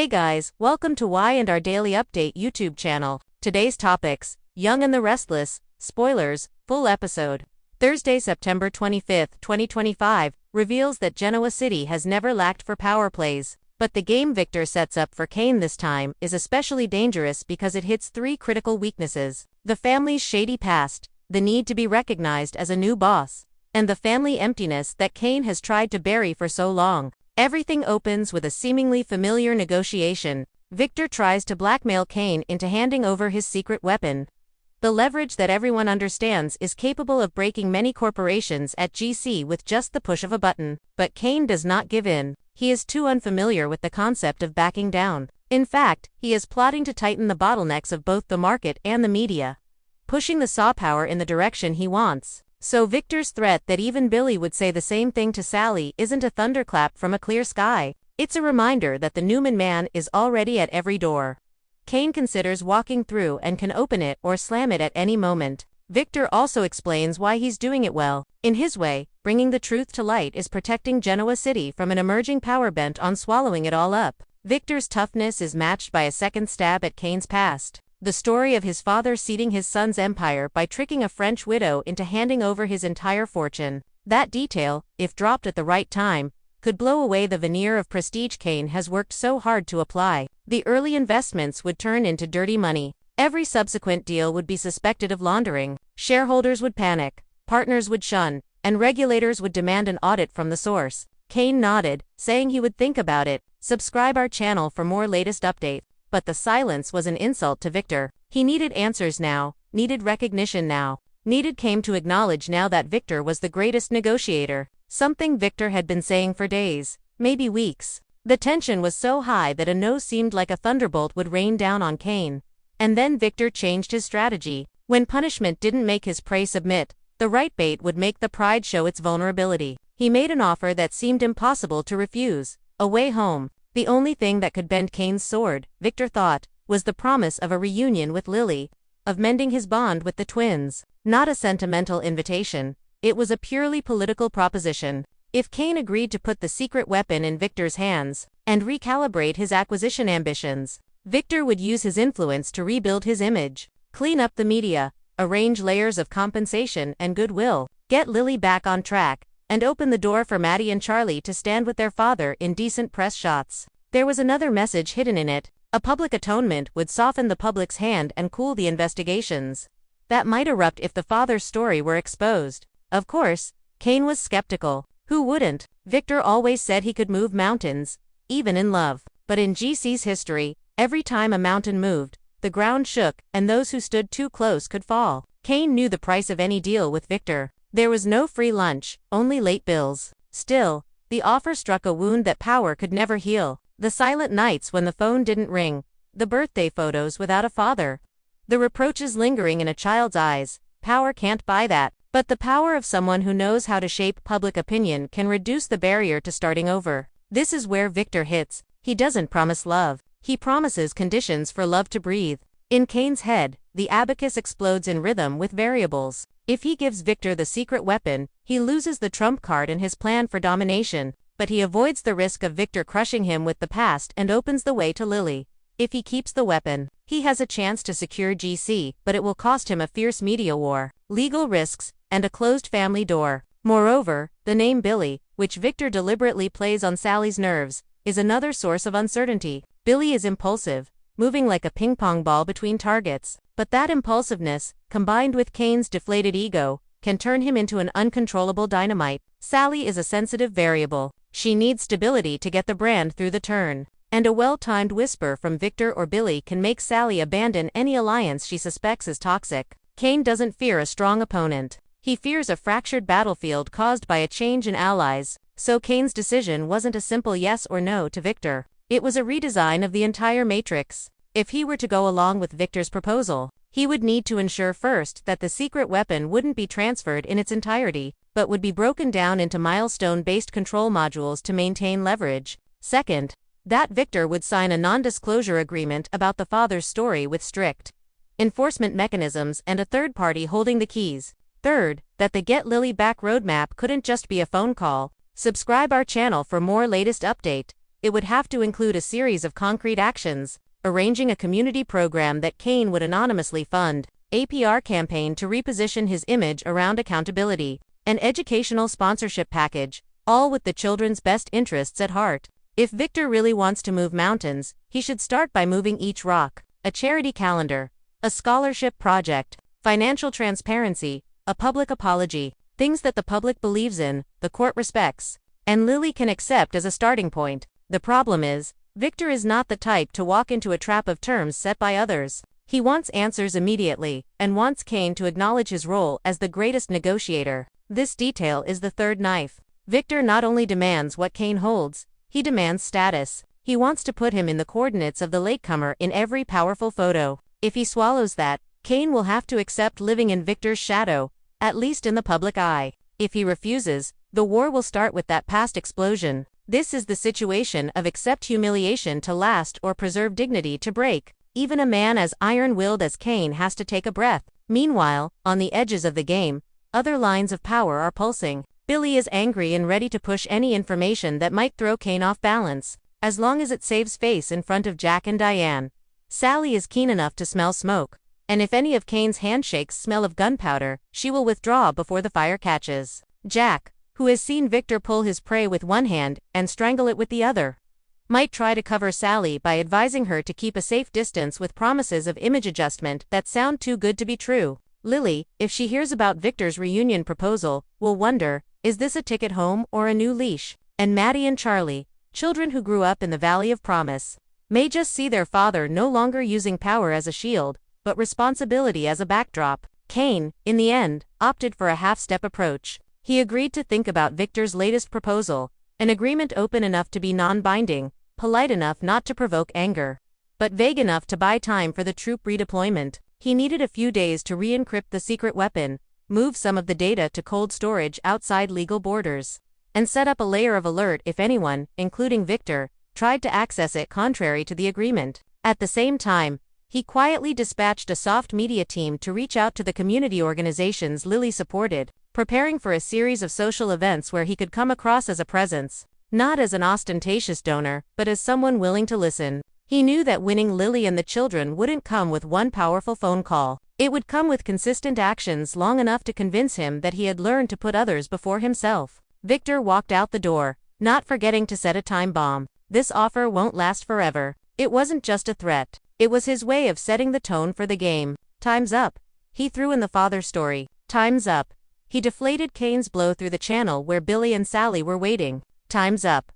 Hey guys, welcome to Y&R Daily Update YouTube channel. Today's topics: Young and the Restless, spoilers, full episode. Thursday, September 25, 2025, reveals that Genoa City has never lacked for power plays. But the game Victor sets up for Kane this time is especially dangerous because it hits three critical weaknesses: the family's shady past, the need to be recognized as a new boss, and the family emptiness that Kane has tried to bury for so long. Everything opens with a seemingly familiar negotiation. Victor tries to blackmail Kane into handing over his secret weapon. The leverage that everyone understands is capable of breaking many corporations at GC with just the push of a button. But Kane does not give in. He is too unfamiliar with the concept of backing down. In fact, he is plotting to tighten the bottlenecks of both the market and the media, pushing the saw power in the direction he wants. So Victor's threat that even Billy would say the same thing to Sally isn't a thunderclap from a clear sky. It's a reminder that the Newman man is already at every door. Kane considers walking through and can open it or slam it at any moment. Victor also explains why he's doing it well. In his way, bringing the truth to light is protecting Genoa City from an emerging power bent on swallowing it all up. Victor's toughness is matched by a second stab at Kane's past. The story of his father seeding his son's empire by tricking a French widow into handing over his entire fortune. That detail, if dropped at the right time, could blow away the veneer of prestige Kane has worked so hard to apply. The early investments would turn into dirty money. Every subsequent deal would be suspected of laundering. Shareholders would panic, partners would shun, and regulators would demand an audit from the source. Kane nodded, saying he would think about it. Subscribe our channel for more latest updates. But the silence was an insult to Victor. He needed answers now, needed recognition now, needed Kane to acknowledge now that Victor was the greatest negotiator, something Victor had been saying for days, maybe weeks. The tension was so high that a no seemed like a thunderbolt would rain down on Kane. And then Victor changed his strategy. When punishment didn't make his prey submit, the right bait would make the pride show its vulnerability. He made an offer that seemed impossible to refuse: a way home. The only thing that could bend Kane's sword, Victor thought, was the promise of a reunion with Lily, of mending his bond with the twins. Not a sentimental invitation. It was a purely political proposition. If Kane agreed to put the secret weapon in Victor's hands, and recalibrate his acquisition ambitions, Victor would use his influence to rebuild his image, clean up the media, arrange layers of compensation and goodwill, get Lily back on track, and open the door for Maddie and Charlie to stand with their father in decent press shots. There was another message hidden in it. A public atonement would soften the public's hand and cool the investigations that might erupt if the father's story were exposed. Of course, Kane was skeptical. Who wouldn't? Victor always said he could move mountains, even in love. But in GC's history, every time a mountain moved, the ground shook, and those who stood too close could fall. Kane knew the price of any deal with Victor. There was no free lunch, only late bills. Still, the offer struck a wound that power could never heal. The silent nights when the phone didn't ring, the birthday photos without a father, the reproaches lingering in a child's eyes. Power can't buy that. But the power of someone who knows how to shape public opinion can reduce the barrier to starting over. This is where Victor hits. He doesn't promise love. He promises conditions for love to breathe. In Kane's head, the abacus explodes in rhythm with variables. If he gives Victor the secret weapon, he loses the trump card in his plan for domination, but he avoids the risk of Victor crushing him with the past and opens the way to Lily. If he keeps the weapon, he has a chance to secure GC, but it will cost him a fierce media war, legal risks, and a closed family door. Moreover, the name Billy, which Victor deliberately plays on Sally's nerves, is another source of uncertainty. Billy is impulsive, moving like a ping-pong ball between targets. But that impulsiveness, combined with Kane's deflated ego, can turn him into an uncontrollable dynamite. Sally is a sensitive variable. She needs stability to get the brand through the turn. And a well-timed whisper from Victor or Billy can make Sally abandon any alliance she suspects is toxic. Kane doesn't fear a strong opponent. He fears a fractured battlefield caused by a change in allies. So Kane's decision wasn't a simple yes or no to Victor. It was a redesign of the entire matrix. If he were to go along with Victor's proposal, he would need to ensure first that the secret weapon wouldn't be transferred in its entirety, but would be broken down into milestone-based control modules to maintain leverage. Second, that Victor would sign a non-disclosure agreement about the father's story with strict enforcement mechanisms and a third party holding the keys. Third, that the Get Lily Back roadmap couldn't just be a phone call. Subscribe our channel for more latest update. it would have to include a series of concrete actions: arranging a community program that Kane would anonymously fund, a PR campaign to reposition his image around accountability, an educational sponsorship package, all with the children's best interests at heart. If Victor really wants to move mountains, he should start by moving each rock: a charity calendar, a scholarship project, financial transparency, a public apology, things that the public believes in, the court respects, and Lily can accept as a starting point. The problem is, Victor is not the type to walk into a trap of terms set by others. He wants answers immediately, and wants Kane to acknowledge his role as the greatest negotiator. This detail is the third knife. Victor not only demands what Kane holds, he demands status. He wants to put him in the coordinates of the latecomer in every powerful photo. If he swallows that, Kane will have to accept living in Victor's shadow, at least in the public eye. If he refuses, the war will start with that past explosion. This is the situation of accept humiliation to last or preserve dignity to break. Even a man as iron-willed as Kane has to take a breath. Meanwhile, on the edges of the game, other lines of power are pulsing. Billy is angry and ready to push any information that might throw Kane off balance, as long as it saves face in front of Jack and Diane. Sally is keen enough to smell smoke, and if any of Kane's handshakes smell of gunpowder, she will withdraw before the fire catches. Jack, who has seen Victor pull his prey with one hand and strangle it with the other, might try to cover Sally by advising her to keep a safe distance with promises of image adjustment that sound too good to be true. Lily, if she hears about Victor's reunion proposal, will wonder, is this a ticket home or a new leash? And Maddie and Charlie, children who grew up in the Valley of Promise, may just see their father no longer using power as a shield, but responsibility as a backdrop. Kane, in the end, opted for a half-step approach. He agreed to think about Victor's latest proposal, an agreement open enough to be non-binding, polite enough not to provoke anger, but vague enough to buy time for the troop redeployment. He needed a few days to re-encrypt the secret weapon, move some of the data to cold storage outside legal borders, and set up a layer of alert if anyone, including Victor, tried to access it contrary to the agreement. At the same time, he quietly dispatched a soft media team to reach out to the community organizations Lily supported, preparing for a series of social events where he could come across as a presence, not as an ostentatious donor, but as someone willing to listen. He knew that winning Lily and the children wouldn't come with one powerful phone call. It would come with consistent actions long enough to convince him that he had learned to put others before himself. Victor walked out the door, not forgetting to set a time bomb. This offer won't last forever. It wasn't just a threat. It was his way of setting the tone for the game. Time's up. He threw in the father story. Time's up. He deflated Kane's blow through the channel where Billy and Sally were waiting. Time's up.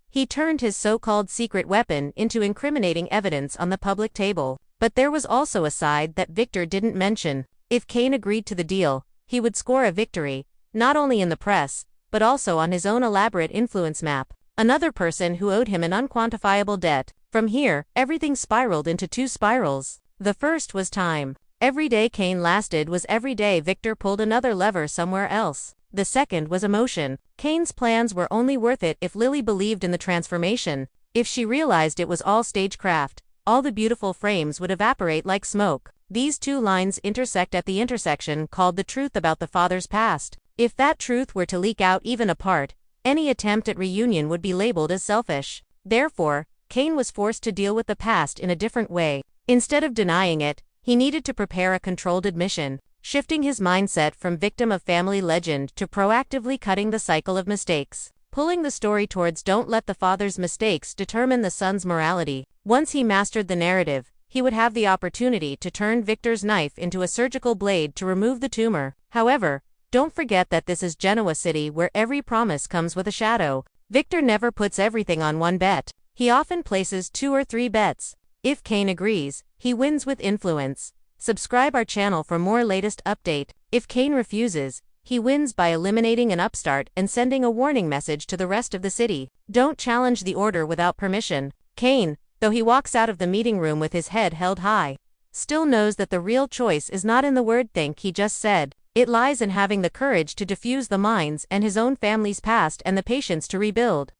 He turned his so-called secret weapon into incriminating evidence on the public table. But there was also a side that Victor didn't mention. If Kane agreed to the deal, he would score a victory, not only in the press, but also on his own elaborate influence map. Another person who owed him an unquantifiable debt. From here, everything spiraled into two spirals. The first was time. Every day Kane lasted was every day Victor pulled another lever somewhere else. The second was emotion. Kane's plans were only worth it if Lily believed in the transformation. If she realized it was all stagecraft, all the beautiful frames would evaporate like smoke. These two lines intersect at the intersection called the truth about the father's past. If that truth were to leak out even apart, any attempt at reunion would be labeled as selfish. Therefore, Kane was forced to deal with the past in a different way. Instead of denying it, he needed to prepare a controlled admission, shifting his mindset from victim of family legend to proactively cutting the cycle of mistakes, pulling the story towards don't let the father's mistakes determine the son's morality. Once he mastered the narrative, he would have the opportunity to turn Victor's knife into a surgical blade to remove the tumor. However, don't forget that this is Genoa City where every promise comes with a shadow. Victor never puts everything on one bet. He often places 2 or 3 bets. If Kane agrees, he wins with influence. Subscribe our channel for more latest update. If Kane refuses, he wins by eliminating an upstart and sending a warning message to the rest of the city. Don't challenge the order without permission. Kane, though he walks out of the meeting room with his head held high, still knows that the real choice is not in the word think he just said. It lies in having the courage to diffuse the minds and his own family's past and the patience to rebuild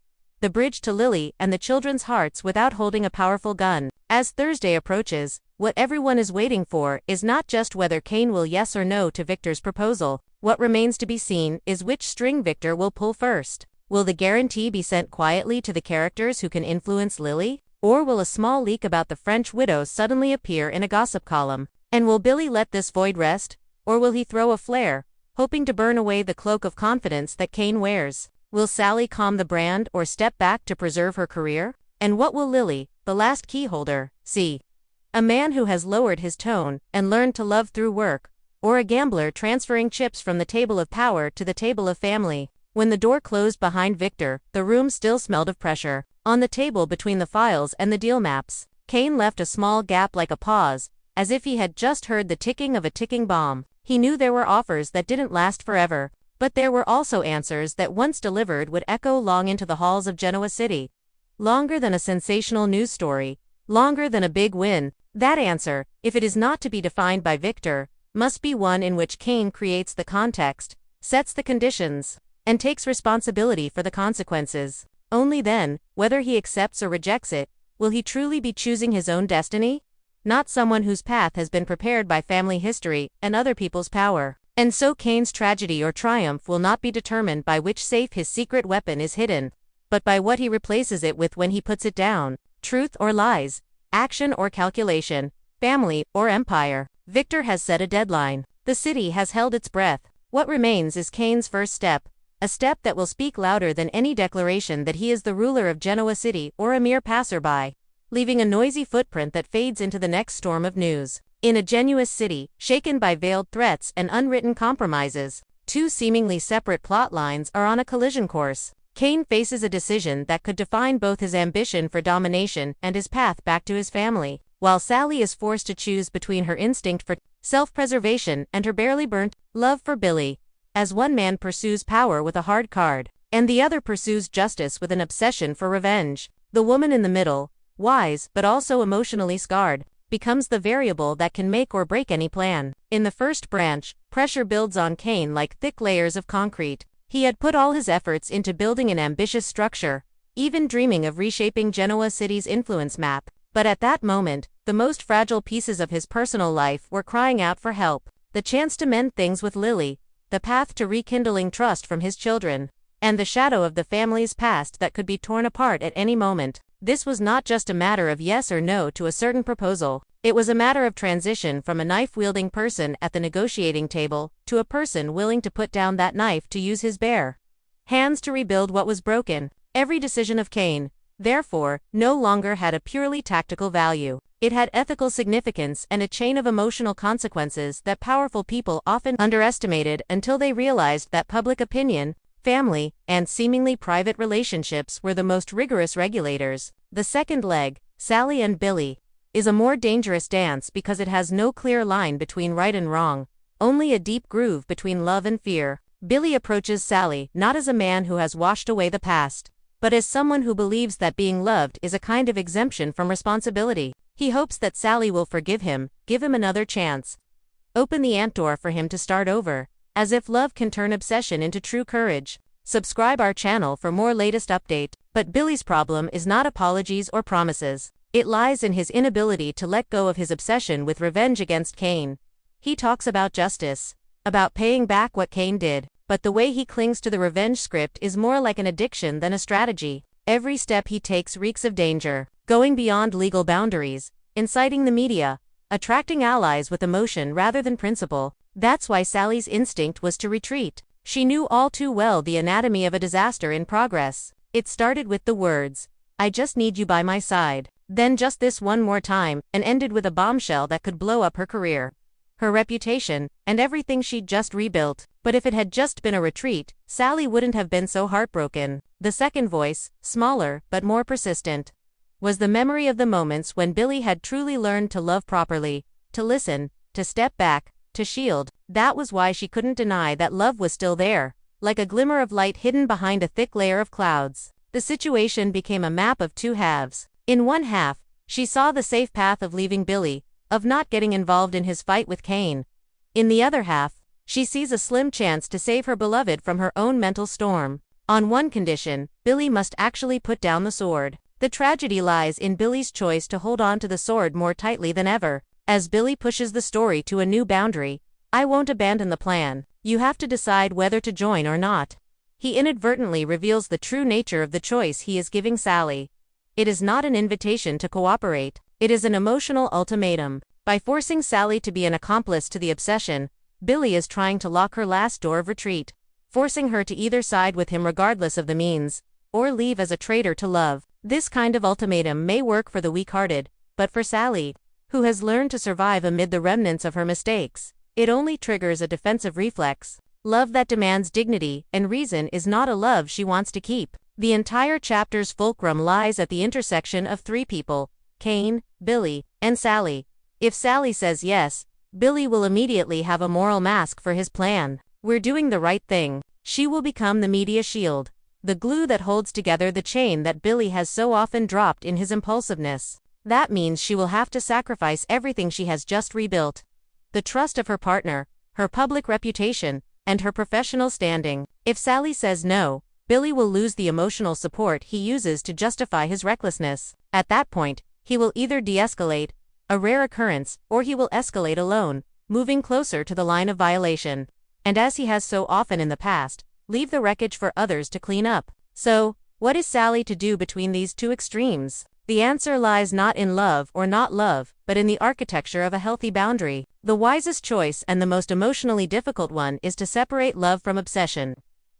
the bridge to Lily and the children's hearts without holding a powerful gun. As Thursday approaches, what everyone is waiting for is not just whether Kane will yes or no to Victor's proposal. What remains to be seen is which string Victor will pull first. Will the guarantee be sent quietly to the characters who can influence Lily? Or will a small leak about the French widow suddenly appear in a gossip column? And will Billy let this void rest? Or will he throw a flare, hoping to burn away the cloak of confidence that Kane wears? Will Sally calm the brand or step back to preserve her career? And what will Lily, the last keyholder, see? A man who has lowered his tone and learned to love through work, or a gambler transferring chips from the table of power to the table of family? When the door closed behind Victor, the room still smelled of pressure. On the table between the files and the deal maps, Kane left a small gap like a pause, as if he had just heard the ticking of a ticking bomb. He knew there were offers that didn't last forever, but there were also answers that once delivered would echo long into the halls of Genoa City. Longer than a sensational news story, longer than a big win. That answer, if it is not to be defined by Victor, must be one in which Kane creates the context, sets the conditions, and takes responsibility for the consequences. Only then, whether he accepts or rejects it, will he truly be choosing his own destiny, not someone whose path has been prepared by family history and other people's power. And so Kane's tragedy or triumph will not be determined by which safe his secret weapon is hidden, but by what he replaces it with when he puts it down. Truth or lies, action or calculation, family or empire. Victor has set a deadline. The city has held its breath. What remains is Kane's first step, a step that will speak louder than any declaration that he is the ruler of Genoa City or a mere passerby, leaving a noisy footprint that fades into the next storm of news. In a Genoese city, shaken by veiled threats and unwritten compromises, two seemingly separate plot lines are on a collision course. Kane faces a decision that could define both his ambition for domination and his path back to his family, while Sally is forced to choose between her instinct for self-preservation and her barely burnt love for Billy. As one man pursues power with a hard card, and the other pursues justice with an obsession for revenge, the woman in the middle, wise but also emotionally scarred, becomes the variable that can make or break any plan. In the first branch, pressure builds on Kane like thick layers of concrete. He had put all his efforts into building an ambitious structure, even dreaming of reshaping Genoa City's influence map. But at that moment, the most fragile pieces of his personal life were crying out for help. The chance to mend things with Lily, the path to rekindling trust from his children, and the shadow of the family's past that could be torn apart at any moment. This was not just a matter of yes or no to a certain proposal. It was a matter of transition from a knife-wielding person at the negotiating table to a person willing to put down that knife to use his bare hands to rebuild what was broken. Every decision of Kane, therefore, no longer had a purely tactical value. It had ethical significance and a chain of emotional consequences that powerful people often underestimated until they realized that public opinion, family, and seemingly private relationships were the most rigorous regulators. The second leg, Sally and Billy, is a more dangerous dance because it has no clear line between right and wrong, only a deep groove between love and fear. Billy approaches Sally not as a man who has washed away the past, but as someone who believes that being loved is a kind of exemption from responsibility. He hopes that Sally will forgive him, give him another chance, open the ant door for him to start over, as if love can turn obsession into true courage. Subscribe our channel for more latest update. But Billy's problem is not apologies or promises. It lies in his inability to let go of his obsession with revenge against Kane. He talks about justice, about paying back what Kane did, but the way he clings to the revenge script is more like an addiction than a strategy. Every step he takes reeks of danger, going beyond legal boundaries, inciting the media, attracting allies with emotion rather than principle. That's why Sally's instinct was to retreat. She knew all too well the anatomy of a disaster in progress. It started with the words, "I just need you by my side," then just this one more time, and ended with a bombshell that could blow up her career, her reputation, and everything she'd just rebuilt. But if it had just been a retreat, Sally wouldn't have been so heartbroken. The second voice, smaller but more persistent, was the memory of the moments when Billy had truly learned to love properly, to listen, to step back, to shield. That was why she couldn't deny that love was still there, like a glimmer of light hidden behind a thick layer of clouds. The situation became a map of two halves. In one half, she saw the safe path of leaving Billy, of not getting involved in his fight with Kane. In the other half, she sees a slim chance to save her beloved from her own mental storm. On one condition, Billy must actually put down the sword. The tragedy lies in Billy's choice to hold on to the sword more tightly than ever. As Billy pushes the story to a new boundary, "I won't abandon the plan. You have to decide whether to join or not." he inadvertently reveals the true nature of the choice he is giving Sally. It is not an invitation to cooperate, it is an emotional ultimatum. By forcing Sally to be an accomplice to the obsession, Billy is trying to lock her last door of retreat, forcing her to either side with him regardless of the means, or leave as a traitor to love. This kind of ultimatum may work for the weak-hearted, but for Sally, who has learned to survive amid the remnants of her mistakes, it only triggers a defensive reflex. Love that demands dignity and reason is not a love she wants to keep. The entire chapter's fulcrum lies at the intersection of three people: Kane, Billy, and Sally. If Sally says yes, Billy will immediately have a moral mask for his plan. We're doing the right thing. She will become the media shield, the glue that holds together the chain that Billy has so often dropped in his impulsiveness. That means she will have to sacrifice everything she has just rebuilt: the trust of her partner, her public reputation, and her professional standing. If Sally says no, Billy will lose the emotional support he uses to justify his recklessness. At that point, he will either de-escalate, a rare occurrence, or he will escalate alone, moving closer to the line of violation. And as he has so often in the past, leave the wreckage for others to clean up. So, what is Sally to do between these two extremes? The answer lies not in love or not love, but in the architecture of a healthy boundary. The wisest choice and the most emotionally difficult one is to separate love from obsession,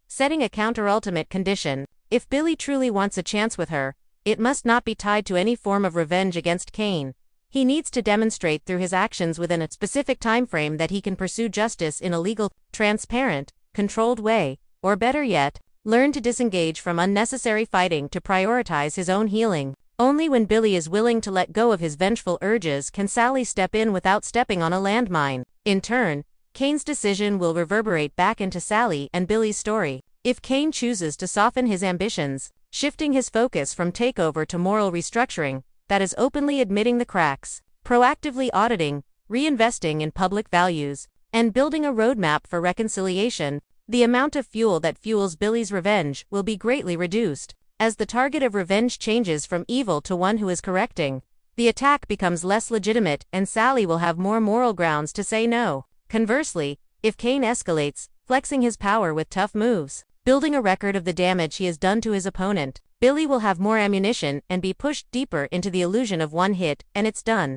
setting a counter-ultimate condition. If Billy truly wants a chance with her, it must not be tied to any form of revenge against Kane. He needs to demonstrate through his actions within a specific time frame that he can pursue justice in a legal, transparent, controlled way, or better yet, learn to disengage from unnecessary fighting to prioritize his own healing. Only when Billy is willing to let go of his vengeful urges can Sally step in without stepping on a landmine. In turn, Kane's decision will reverberate back into Sally and Billy's story. If Kane chooses to soften his ambitions, shifting his focus from takeover to moral restructuring, that is openly admitting the cracks, proactively auditing, reinvesting in public values, and building a roadmap for reconciliation, the amount of fuel that fuels Billy's revenge will be greatly reduced. As the target of revenge changes from evil to one who is correcting, the attack becomes less legitimate and Sally will have more moral grounds to say no. Conversely, if Kane escalates, flexing his power with tough moves, building a record of the damage he has done to his opponent, Billy will have more ammunition and be pushed deeper into the illusion of one hit, and it's done,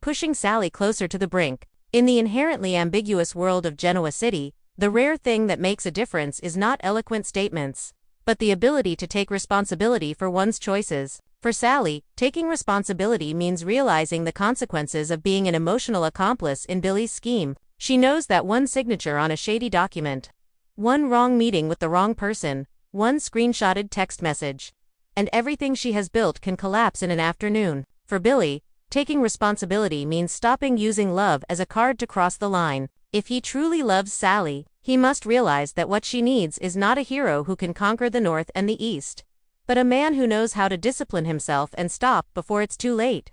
pushing Sally closer to the brink. In the inherently ambiguous world of Genoa City, the rare thing that makes a difference is not eloquent statements, but the ability to take responsibility for one's choices. For Sally, taking responsibility means realizing the consequences of being an emotional accomplice in Billy's scheme. She knows that one signature on a shady document, one wrong meeting with the wrong person, one screenshotted text message, and everything she has built can collapse in an afternoon. For Billy, taking responsibility means stopping using love as a card to cross the line. If he truly loves Sally, he must realize that what she needs is not a hero who can conquer the North and the East, but a man who knows how to discipline himself and stop before it's too late.